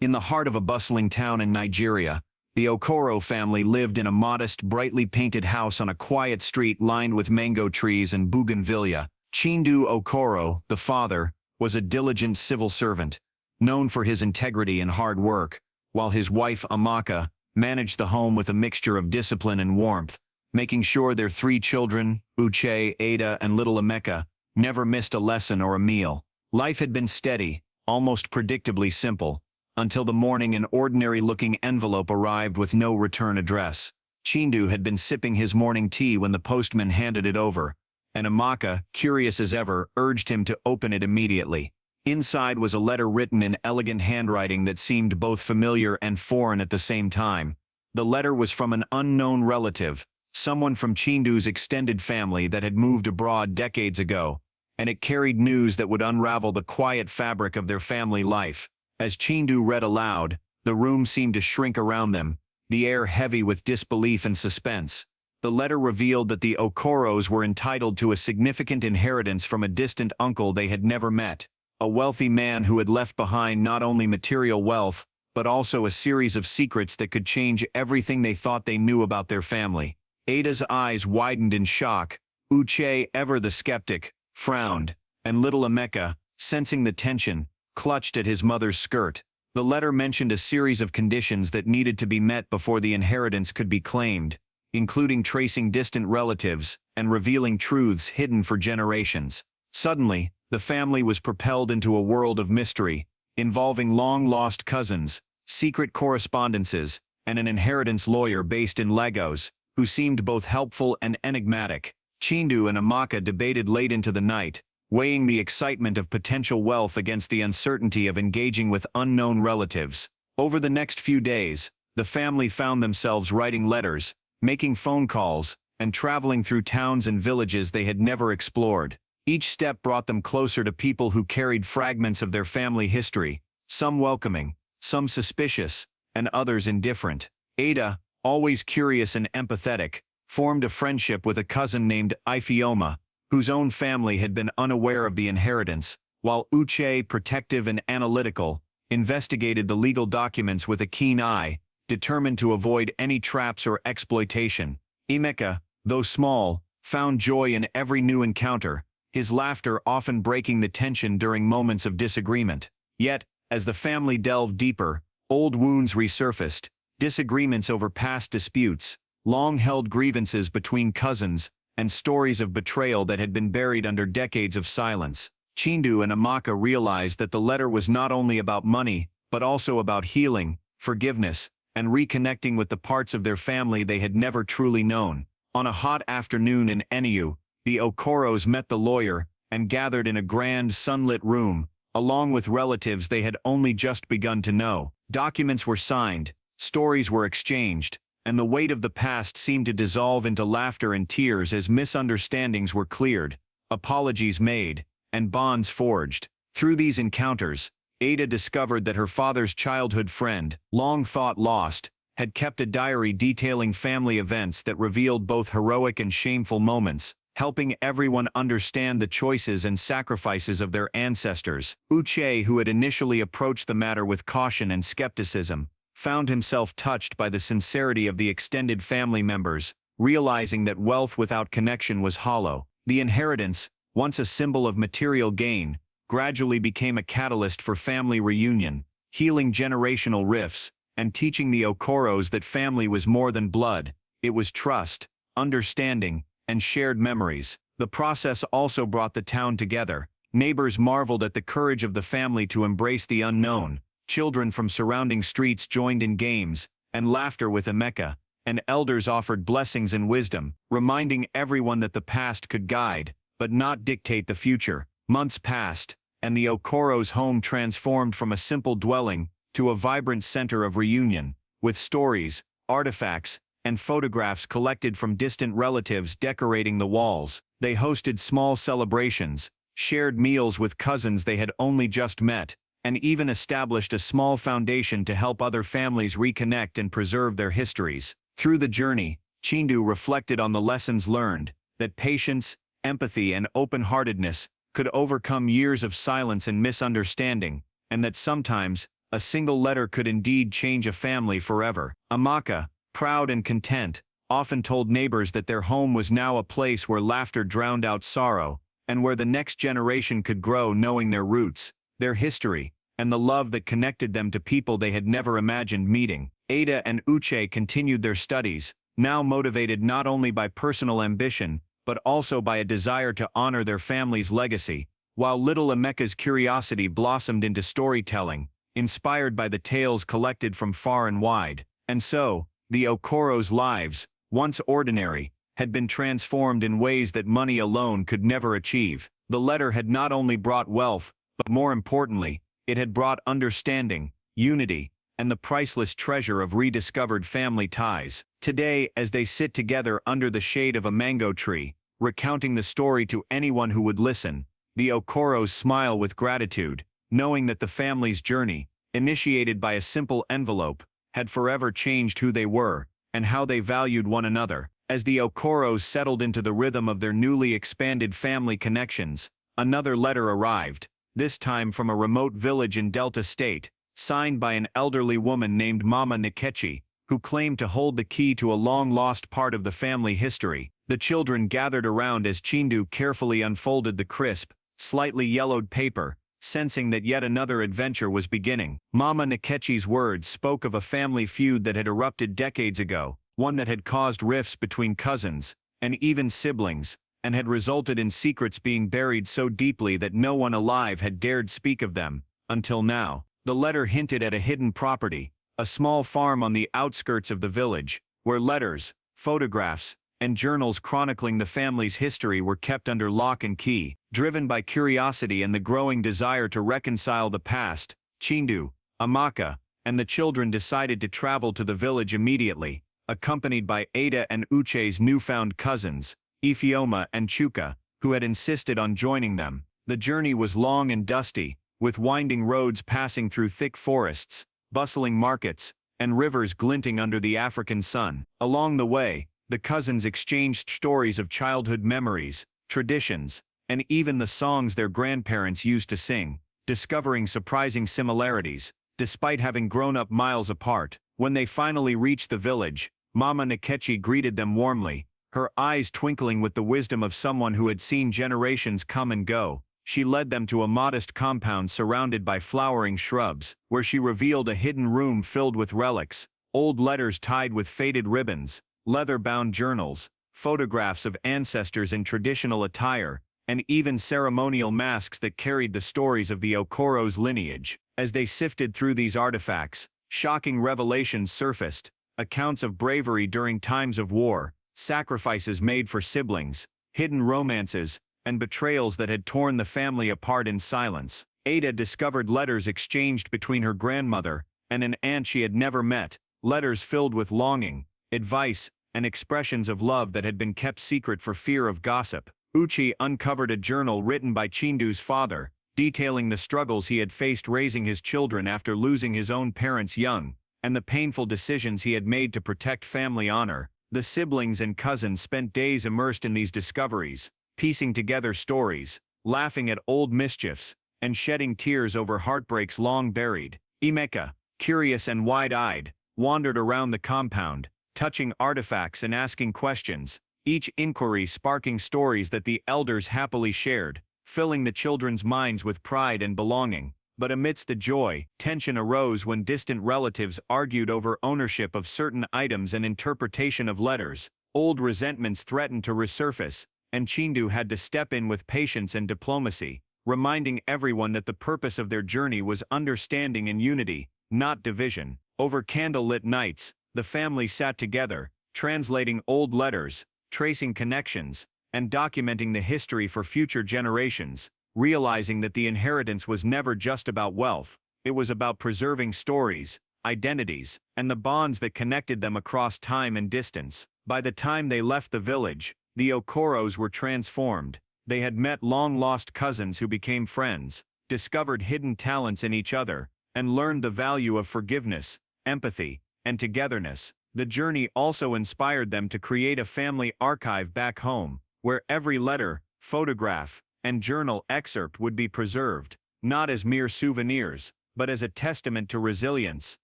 In the heart of a bustling town in Nigeria, the Okoro family lived in a modest, brightly painted house on a quiet street lined with mango trees and bougainvillea. Chinedu Okoro, the father, was a diligent civil servant, known for his integrity and hard work, while his wife Amaka managed the home with a mixture of discipline and warmth, making sure their three children, Uche, Ada, and little Amaka, never missed a lesson or a meal. Life had been steady, almost predictably simple, until the morning an ordinary-looking envelope arrived with no return address. Chinedu had been sipping his morning tea when the postman handed it over, and Amaka, curious as ever, urged him to open it immediately. Inside was a letter written in elegant handwriting that seemed both familiar and foreign at the same time. The letter was from an unknown relative, someone from Chinedu's extended family that had moved abroad decades ago, and it carried news that would unravel the quiet fabric of their family life. As Chinedu read aloud, the room seemed to shrink around them, the air heavy with disbelief and suspense. The letter revealed that the Okoros were entitled to a significant inheritance from a distant uncle they had never met, a wealthy man who had left behind not only material wealth, but also a series of secrets that could change everything they thought they knew about their family. Ada's eyes widened in shock, Uche, ever the skeptic, frowned, and little Amaka, sensing the tension, clutched at his mother's skirt. The letter mentioned a series of conditions that needed to be met before the inheritance could be claimed, including tracing distant relatives and revealing truths hidden for generations. Suddenly, the family was propelled into a world of mystery, involving long-lost cousins, secret correspondences, and an inheritance lawyer based in Lagos, who seemed both helpful and enigmatic. Chinedu and Amaka debated late into the night, weighing the excitement of potential wealth against the uncertainty of engaging with unknown relatives. Over the next few days, the family found themselves writing letters, making phone calls, and traveling through towns and villages they had never explored. Each step brought them closer to people who carried fragments of their family history, some welcoming, some suspicious, and others indifferent. Ada, always curious and empathetic, formed a friendship with a cousin named Ifeoma, whose own family had been unaware of the inheritance, while Uche, protective and analytical, investigated the legal documents with a keen eye, determined to avoid any traps or exploitation. Amaka, though small, found joy in every new encounter, his laughter often breaking the tension during moments of disagreement. Yet, as the family delved deeper, old wounds resurfaced, disagreements over past disputes, long-held grievances between cousins, and stories of betrayal that had been buried under decades of silence. Chinedu and Amaka realized that the letter was not only about money, but also about healing, forgiveness, and reconnecting with the parts of their family they had never truly known. On a hot afternoon in Enugu, the Okoros met the lawyer and gathered in a grand sunlit room, along with relatives they had only just begun to know. Documents were signed, stories were exchanged, and the weight of the past seemed to dissolve into laughter and tears as misunderstandings were cleared, apologies made, and bonds forged. Through these encounters, Ada discovered that her father's childhood friend, long thought lost, had kept a diary detailing family events that revealed both heroic and shameful moments, helping everyone understand the choices and sacrifices of their ancestors. Uche, who had initially approached the matter with caution and skepticism, found himself touched by the sincerity of the extended family members, realizing that wealth without connection was hollow. The inheritance, once a symbol of material gain, gradually became a catalyst for family reunion, healing generational rifts, and teaching the Okoros that family was more than blood, it was trust, understanding, and shared memories. The process also brought the town together. Neighbors marveled at the courage of the family to embrace the unknown. Children from surrounding streets joined in games and laughter with Amaka, and elders offered blessings and wisdom, reminding everyone that the past could guide, but not dictate the future. Months passed, and the Okoro's home transformed from a simple dwelling to a vibrant center of reunion, with stories, artifacts, and photographs collected from distant relatives decorating the walls. They hosted small celebrations, shared meals with cousins they had only just met, and even established a small foundation to help other families reconnect and preserve their histories. Through the journey, Chinedu reflected on the lessons learned, that patience, empathy, and open-heartedness could overcome years of silence and misunderstanding, and that sometimes, a single letter could indeed change a family forever. Amaka, proud and content, often told neighbors that their home was now a place where laughter drowned out sorrow, and where the next generation could grow knowing their roots, their history, and the love that connected them to people they had never imagined meeting. Ada and Uche continued their studies, now motivated not only by personal ambition, but also by a desire to honor their family's legacy, while little Ameka's curiosity blossomed into storytelling, inspired by the tales collected from far and wide. And so, the Okoro's lives, once ordinary, had been transformed in ways that money alone could never achieve. The letter had not only brought wealth, but more importantly, it had brought understanding, unity, and the priceless treasure of rediscovered family ties. Today, as they sit together under the shade of a mango tree, recounting the story to anyone who would listen, the Okoros smile with gratitude, knowing that the family's journey, initiated by a simple envelope, had forever changed who they were, and how they valued one another. As the Okoros settled into the rhythm of their newly expanded family connections, another letter arrived, this time from a remote village in Delta State, signed by an elderly woman named Mama Nkechi, who claimed to hold the key to a long-lost part of the family history. The children gathered around as Chinedu carefully unfolded the crisp, slightly yellowed paper, sensing that yet another adventure was beginning. Mama Nkechi's words spoke of a family feud that had erupted decades ago, one that had caused rifts between cousins, and even siblings, and had resulted in secrets being buried so deeply that no one alive had dared speak of them, until now. The letter hinted at a hidden property, a small farm on the outskirts of the village, where letters, photographs, and journals chronicling the family's history were kept under lock and key. Driven by curiosity and the growing desire to reconcile the past, Chinedu, Amaka, and the children decided to travel to the village immediately, accompanied by Ada and Uche's newfound cousins, Ifeoma and Chuka, who had insisted on joining them. The journey was long and dusty, with winding roads passing through thick forests, bustling markets, and rivers glinting under the African sun. Along the way, the cousins exchanged stories of childhood memories, traditions, and even the songs their grandparents used to sing, discovering surprising similarities, despite having grown up miles apart. When they finally reached the village, Mama Nkechi greeted them warmly, her eyes twinkling with the wisdom of someone who had seen generations come and go. She led them to a modest compound surrounded by flowering shrubs, where she revealed a hidden room filled with relics, old letters tied with faded ribbons, leather-bound journals, photographs of ancestors in traditional attire, and even ceremonial masks that carried the stories of the Okoro's lineage. As they sifted through these artifacts, shocking revelations surfaced, accounts of bravery during times of war, sacrifices made for siblings, hidden romances, and betrayals that had torn the family apart in silence. Ada discovered letters exchanged between her grandmother and an aunt she had never met, letters filled with longing, advice, and expressions of love that had been kept secret for fear of gossip. Uche uncovered a journal written by Chinedu's father, detailing the struggles he had faced raising his children after losing his own parents young, and the painful decisions he had made to protect family honor. The siblings and cousins spent days immersed in these discoveries, piecing together stories, laughing at old mischiefs, and shedding tears over heartbreaks long buried. Amaka, curious and wide-eyed, wandered around the compound, touching artifacts and asking questions, each inquiry sparking stories that the elders happily shared, filling the children's minds with pride and belonging. But amidst the joy, tension arose when distant relatives argued over ownership of certain items and interpretation of letters. Old resentments threatened to resurface, and Chinedu had to step in with patience and diplomacy, reminding everyone that the purpose of their journey was understanding and unity, not division. Over candlelit nights, the family sat together, translating old letters, tracing connections, and documenting the history for future generations, realizing that the inheritance was never just about wealth, it was about preserving stories, identities, and the bonds that connected them across time and distance. By the time they left the village, the Okoros were transformed. They had met long-lost cousins who became friends, discovered hidden talents in each other, and learned the value of forgiveness, empathy, and togetherness. The journey also inspired them to create a family archive back home, where every letter, photograph, and journal excerpt would be preserved, not as mere souvenirs, but as a testament to resilience,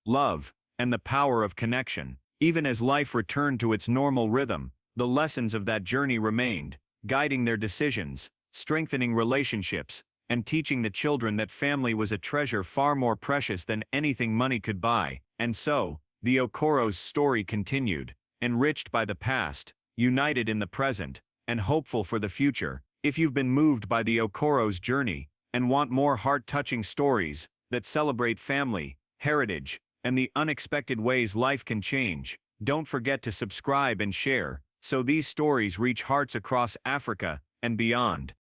love, and the power of connection. Even as life returned to its normal rhythm, the lessons of that journey remained, guiding their decisions, strengthening relationships, and teaching the children that family was a treasure far more precious than anything money could buy. And so, the Okoro's story continued, enriched by the past, united in the present, and hopeful for the future. If you've been moved by the Okoro's journey, and want more heart-touching stories that celebrate family, heritage, and the unexpected ways life can change, don't forget to subscribe and share, so these stories reach hearts across Africa and beyond.